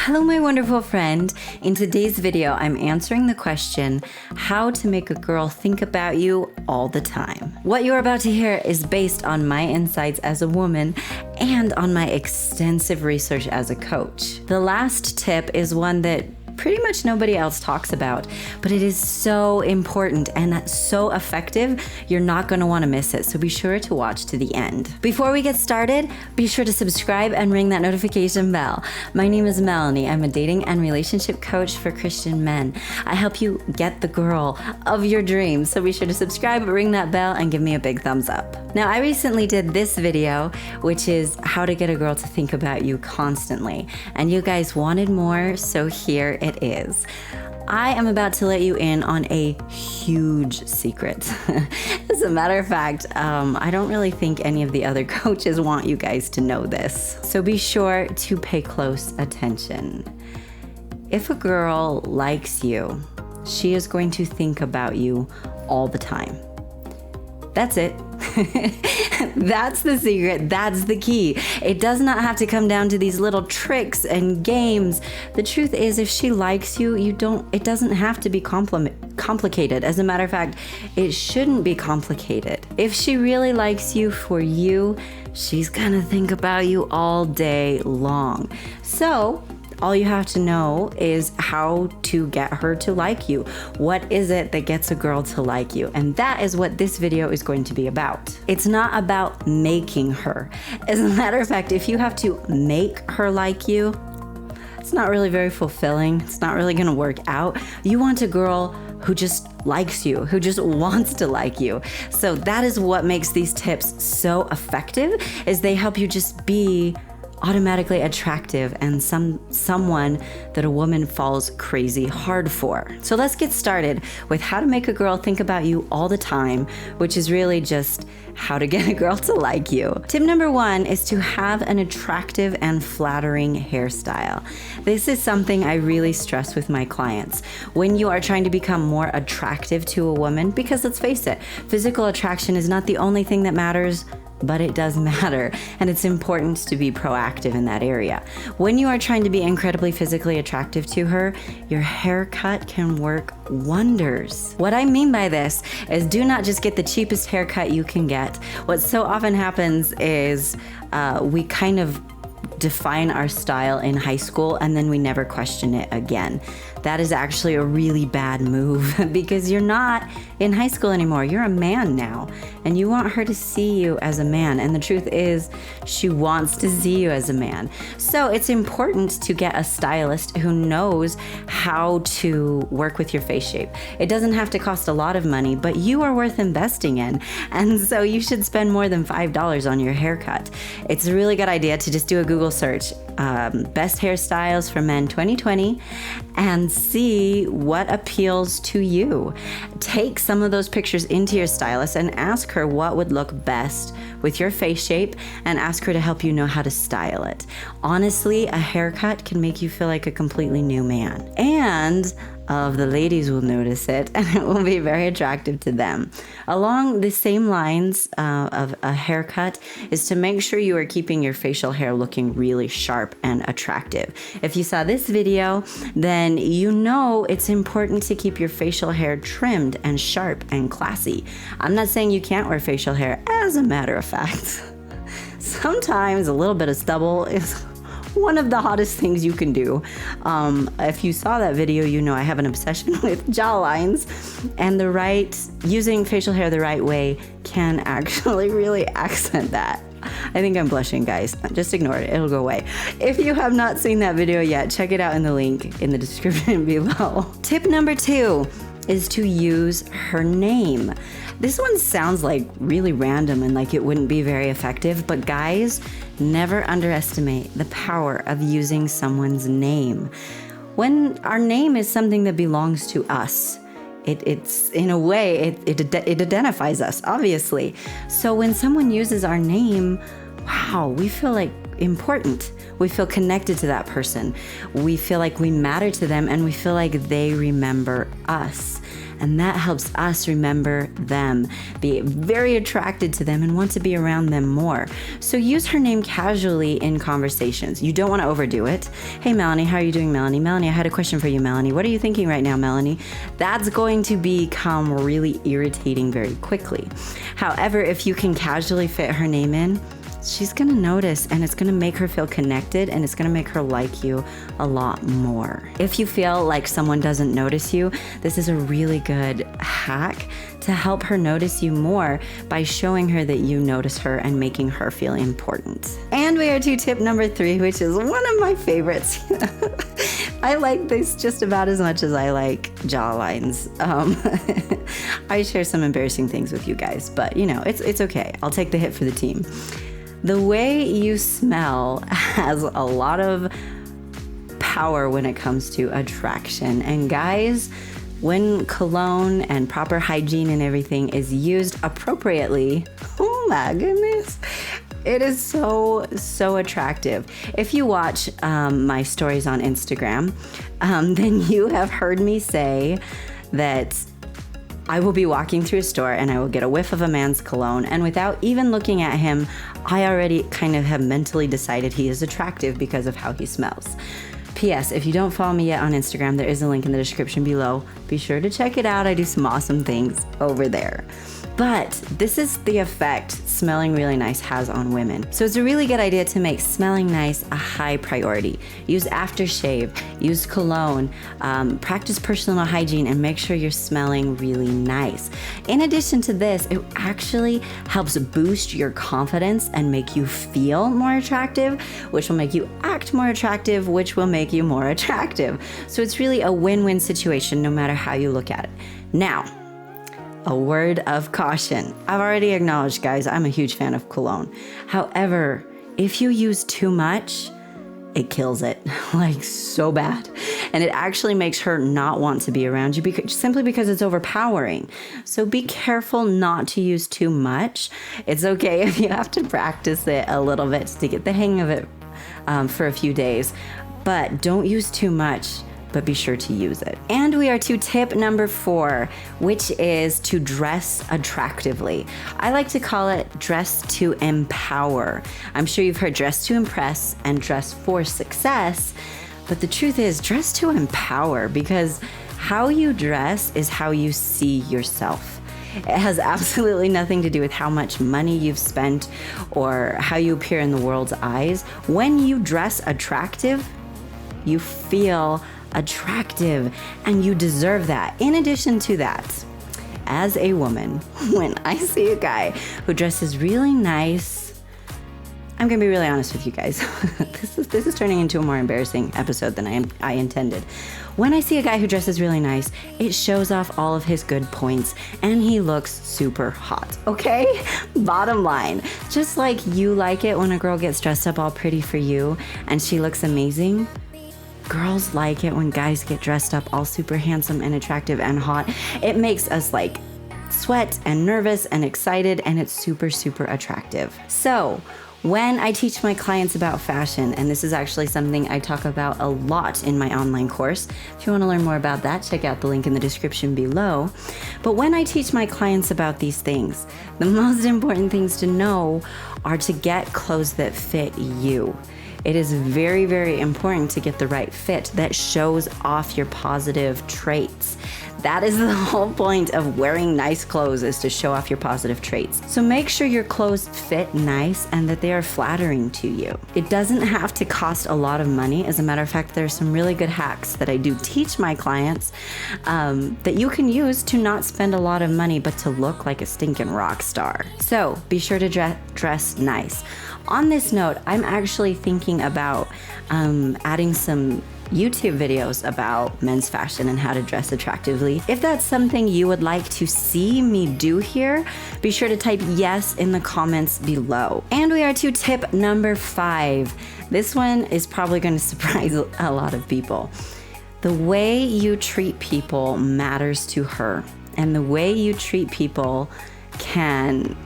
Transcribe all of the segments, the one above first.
Hello, my wonderful friend. In today's video, I'm answering the question, how to make a girl think about you all the time. What you're about to hear is based on my insights as a woman and on my extensive research as a coach. The last tip is one that pretty much nobody else talks about, but it is so important and so effective, you're not going to want to miss it, so be sure to watch to the end. Before we get started, be sure to subscribe and ring that notification bell. My name is Melannie. I'm a dating and relationship coach for Christian men. I help you get the girl of your dreams, so be sure to subscribe, ring that bell, and give me a big thumbs up. Now, I recently did this video, which is how to get a girl to think about you constantly, and you guys wanted more, so here it is. I am about to let you in on a huge secret. As a matter of fact, I don't really think any of the other coaches want you guys to know this. So be sure to pay close attention. If a girl likes you, she is going to think about you all the time. That's it. That's the secret. That's the key. It does not have to come down to these little tricks and games. The truth is, if she likes you, it doesn't have to be complicated. As a matter of fact, it shouldn't be complicated. If she really likes you for you, she's gonna think about you all day long. So, all you have to know is how to get her to like you. What is it that gets a girl to like you? And that is what this video is going to be about. It's not about making her. As a matter of fact, if you have to make her like you, it's not really very fulfilling. It's not really gonna work out. You want a girl who just likes you, who just wants to like you. So that is what makes these tips so effective, is they help you just be automatically attractive and someone that a woman falls crazy hard for. So let's get started with how to make a girl think about you all the time, which is really just how to get a girl to like you. Tip number 1 is to have an attractive and flattering hairstyle. This is something I really stress with my clients. When you are trying to become more attractive to a woman, because let's face it, physical attraction is not the only thing that matters, but it does matter, and it's important to be proactive in that area. When you are trying to be incredibly physically attractive to her, your haircut can work wonders. What I mean by this is, do not just get the cheapest haircut you can get. What so often happens is we kind of define our style in high school and then we never question it again. That is actually a really bad move because you're not in high school anymore. You're a man now, and you want her to see you as a man. And the truth is, she wants to see you as a man. So it's important to get a stylist who knows how to work with your face shape. It doesn't have to cost a lot of money, but you are worth investing in. And so you should spend more than $5 on your haircut. It's a really good idea to just do a Google search, best hairstyles for men 2020, and see what appeals to you. Take some of those pictures into your stylist and ask her what would look best with your face shape, and ask her to help you know how to style it. Honestly, a haircut can make you feel like a completely new man. And of the ladies will notice it, and it will be very attractive to them. Along the same lines of a haircut is to make sure you are keeping your facial hair looking really sharp and attractive. If you saw this video, then you know it's important to keep your facial hair trimmed and sharp and classy. I'm not saying you can't wear facial hair. As a matter of fact, sometimes a little bit of stubble is one of the hottest things you can do. If you saw that video, you know I have an obsession with jawlines, and using facial hair the right way can actually really accent that. I think I'm blushing, guys. Just ignore it. It'll go away. If you have not seen that video yet, check it out in the link in the description below. Tip number 2 is to use her name. This one sounds like really random and like it wouldn't be very effective, but guys, never underestimate the power of using someone's name. When our name is something that belongs to us, it's in a way, it identifies us, obviously. So when someone uses our name, wow, we feel like important. We feel connected to that person. We feel like we matter to them, and we feel like they remember us. And that helps us remember them, be very attracted to them, and want to be around them more. So use her name casually in conversations. You don't want to overdo it. Hey, Melannie, how are you doing, Melannie? Melannie, I had a question for you, Melannie. What are you thinking right now, Melannie? That's going to become really irritating very quickly. However, if you can casually fit her name in, she's gonna notice, and it's gonna make her feel connected, and it's gonna make her like you a lot more. If you feel like someone doesn't notice you, this is a really good hack to help her notice you more by showing her that you notice her and making her feel important. And we are to tip number 3, which is one of my favorites. I like this just about as much as I like jawlines. I share some embarrassing things with you guys, but you know, it's okay. I'll take the hit for the team. The way you smell has a lot of power when it comes to attraction. And guys, when cologne and proper hygiene and everything is used appropriately, oh my goodness, it is so attractive. If you watch my stories on Instagram, then you have heard me say that I will be walking through a store and I will get a whiff of a man's cologne, and without even looking at him, I already kind of have mentally decided he is attractive because of how he smells. P.S. If you don't follow me yet on Instagram, there is a link in the description below. Be sure to check it out. I do some awesome things over there. But this is the effect smelling really nice has on women. So it's a really good idea to make smelling nice a high priority. Use aftershave, use cologne, practice personal hygiene, and make sure you're smelling really nice. In addition to this, it actually helps boost your confidence and make you feel more attractive, which will make you act more attractive, which will make you more attractive. So it's really a win-win situation no matter how you look at it. Now, a word of caution. I've already acknowledged, guys, I'm a huge fan of cologne. However, if you use too much, it kills it, like so bad. And it actually makes her not want to be around you simply because it's overpowering. So be careful not to use too much. It's okay if you have to practice it a little bit to get the hang of it for a few days, but don't use too much, but be sure to use it. And we are to tip number 4, which is to dress attractively. I like to call it dress to empower. I'm sure you've heard dress to impress and dress for success, but the truth is dress to empower, because how you dress is how you see yourself. It has absolutely nothing to do with how much money you've spent or how you appear in the world's eyes. When you dress attractive, you feel attractive, and you deserve that. In addition to that, as a woman, when I see a guy who dresses really nice, I'm gonna be really honest with you guys. This is turning into a more embarrassing episode than I intended. When I see a guy who dresses really nice, it shows off all of his good points, and he looks super hot, okay? Bottom line, just like you like it when a girl gets dressed up all pretty for you and she looks amazing, girls like it when guys get dressed up all super handsome and attractive and hot. It makes us like sweat and nervous and excited, and it's super attractive. So when I teach my clients about fashion, and this is actually something I talk about a lot in my online course, if you want to learn more about that, check out the link in the description below. But when I teach my clients about these things, the most important things to know are to get clothes that fit you. It is very important to get the right fit that shows off your positive traits. That is the whole point of wearing nice clothes, is to show off your positive traits. So make sure your clothes fit nice and that they are flattering to you. It doesn't have to cost a lot of money. As a matter of fact, there are some really good hacks that I do teach my clients that you can use to not spend a lot of money, but to look like a stinking rock star. So be sure to dress nice. On this note, I'm actually thinking about adding some YouTube videos about men's fashion and how to dress attractively. If that's something you would like to see me do here, be sure to type yes in the comments below. And we are to tip number 5. This one is probably going to surprise a lot of people. The way you treat people matters to her, and the way you treat people can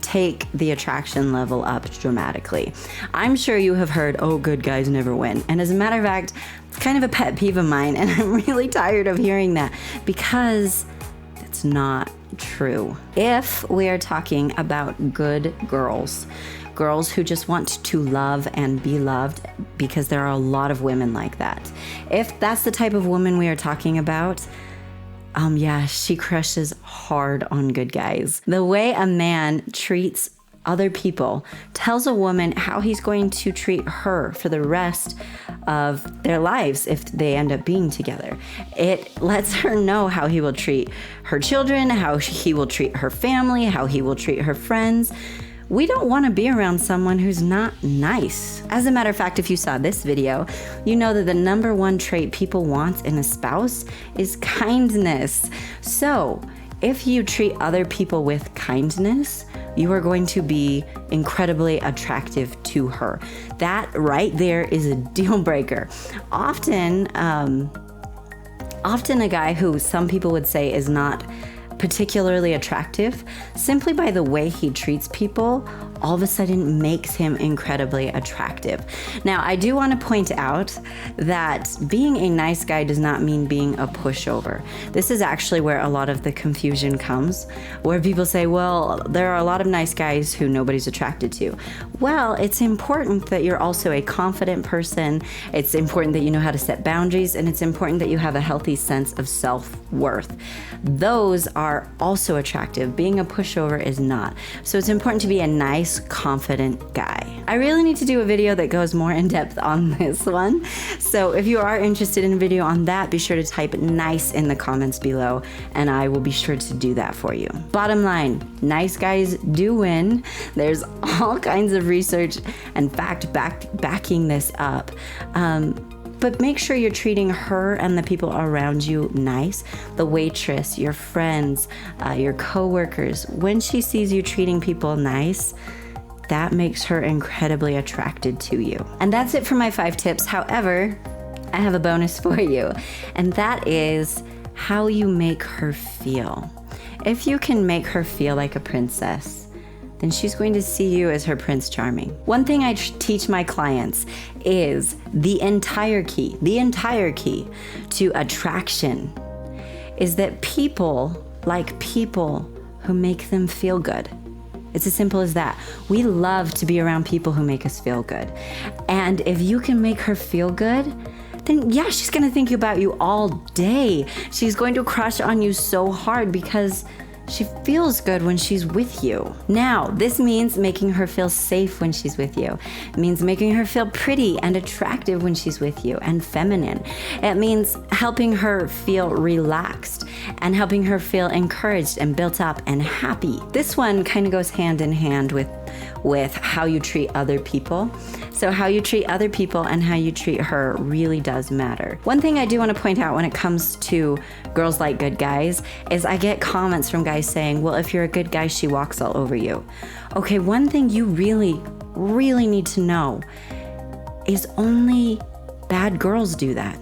take the attraction level up dramatically. I'm sure you have heard, oh, good guys never win. And as a matter of fact, it's kind of a pet peeve of mine, and I'm really tired of hearing that because it's not true. If we are talking about good girls who just want to love and be loved, because there are a lot of women like that. If that's the type of woman we are talking about, yeah, she crushes hard on good guys. The way a man treats other people tells a woman how he's going to treat her for the rest of their lives if they end up being together. It lets her know how he will treat her children, how he will treat her family, how he will treat her friends. We don't want to be around someone who's not nice. As a matter of fact, if you saw this video, you know that the number one trait people want in a spouse is kindness. So if you treat other people with kindness, you are going to be incredibly attractive to her. That right there is a deal breaker. Often a guy who some people would say is not particularly attractive, simply by the way he treats people, all of a sudden makes him incredibly attractive. Now, I do want to point out that being a nice guy does not mean being a pushover. This is actually where a lot of the confusion comes, where people say, well, there are a lot of nice guys who nobody's attracted to. Well, it's important that you're also a confident person. It's important that you know how to set boundaries, and it's important that you have a healthy sense of self-worth. Those are also attractive. Being a pushover is not. So it's important to be a nice, confident guy. I really need to do a video that goes more in depth on this one. So if you are interested in a video on that, be sure to type nice in the comments below, and I will be sure to do that for you. Bottom line, nice guys do win. There's all kinds of research and fact backing this up. But make sure you're treating her and the people around you nice. The waitress, your friends, your coworkers. When she sees you treating people nice, that makes her incredibly attracted to you. And that's it for my 5 tips. However, I have a bonus for you, and that is how you make her feel. If you can make her feel like a princess, then she's going to see you as her Prince Charming. One thing I teach my clients is the entire key to attraction is that people like people who make them feel good. It's as simple as that. We love to be around people who make us feel good. And if you can make her feel good, then yeah, she's gonna think about you all day. She's going to crush on you so hard because she feels good when she's with you. Now, this means making her feel safe when she's with you. It means making her feel pretty and attractive when she's with you and feminine. It means helping her feel relaxed and helping her feel encouraged and built up and happy. This one kind of goes hand in hand with how you treat other people. So how you treat other people and how you treat her really does matter. One thing I do want to point out when it comes to girls like good guys is I get comments from guys saying, well, if you're a good guy, she walks all over you. Okay, one thing you really, really need to know is only bad girls do that.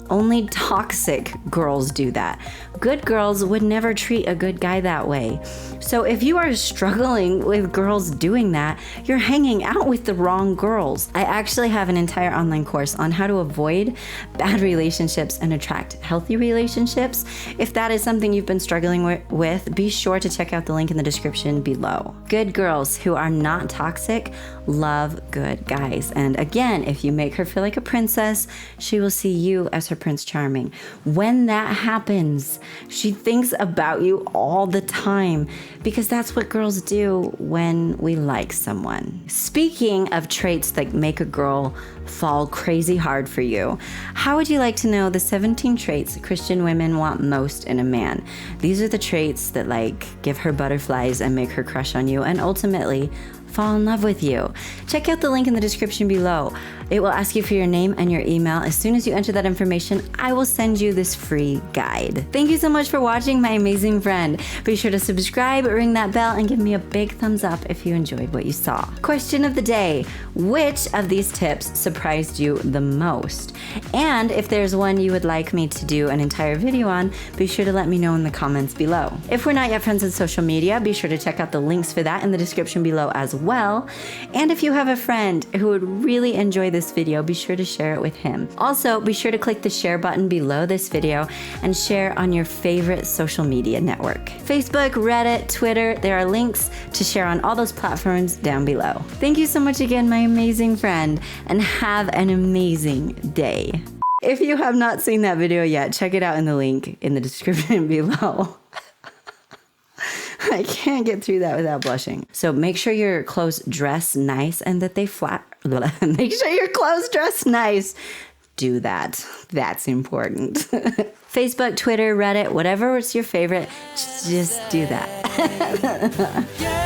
Only toxic girls do that. Good girls would never treat a good guy that way. So if you are struggling with girls doing that, you're hanging out with the wrong girls. I actually have an entire online course on how to avoid bad relationships and attract healthy relationships. If that is something you've been struggling with, be sure to check out the link in the description below. Good girls who are not toxic love good guys. And again, if you make her feel like a princess, she will see you as her Prince Charming. When that happens, she thinks about you all the time because that's what girls do when we like someone. Speaking of traits that make a girl fall crazy hard for you, how would you like to know the 17 traits Christian women want most in a man? These are the traits that give her butterflies and make her crush on you and ultimately fall in love with you. Check out the link in the description below. It will ask you for your name and your email. As soon as you enter that information, I will send you this free guide. Thank you so much for watching, my amazing friend. Be sure to subscribe, ring that bell, and give me a big thumbs up if you enjoyed what you saw. Question of the day: which of these tips surprised you the most? And if there's one you would like me to do an entire video on, be sure to let me know in the comments below. If we're not yet friends on social media, be sure to check out the links for that in the description below as well. And if you have a friend who would really enjoy this video, be sure to share it with him. Also, be sure to click the share button below this video and share on your favorite social media network. Facebook, Reddit, Twitter, there are links to share on all those platforms down below. Thank you so much again, my amazing friend, and have an amazing day. If you have not seen that video yet, check it out in the link in the description below. I can't get through that without blushing. So make sure your clothes dress nice and that they make sure your clothes dress nice. Do that. That's important. Facebook, Twitter, Reddit, whatever is your favorite, just do that.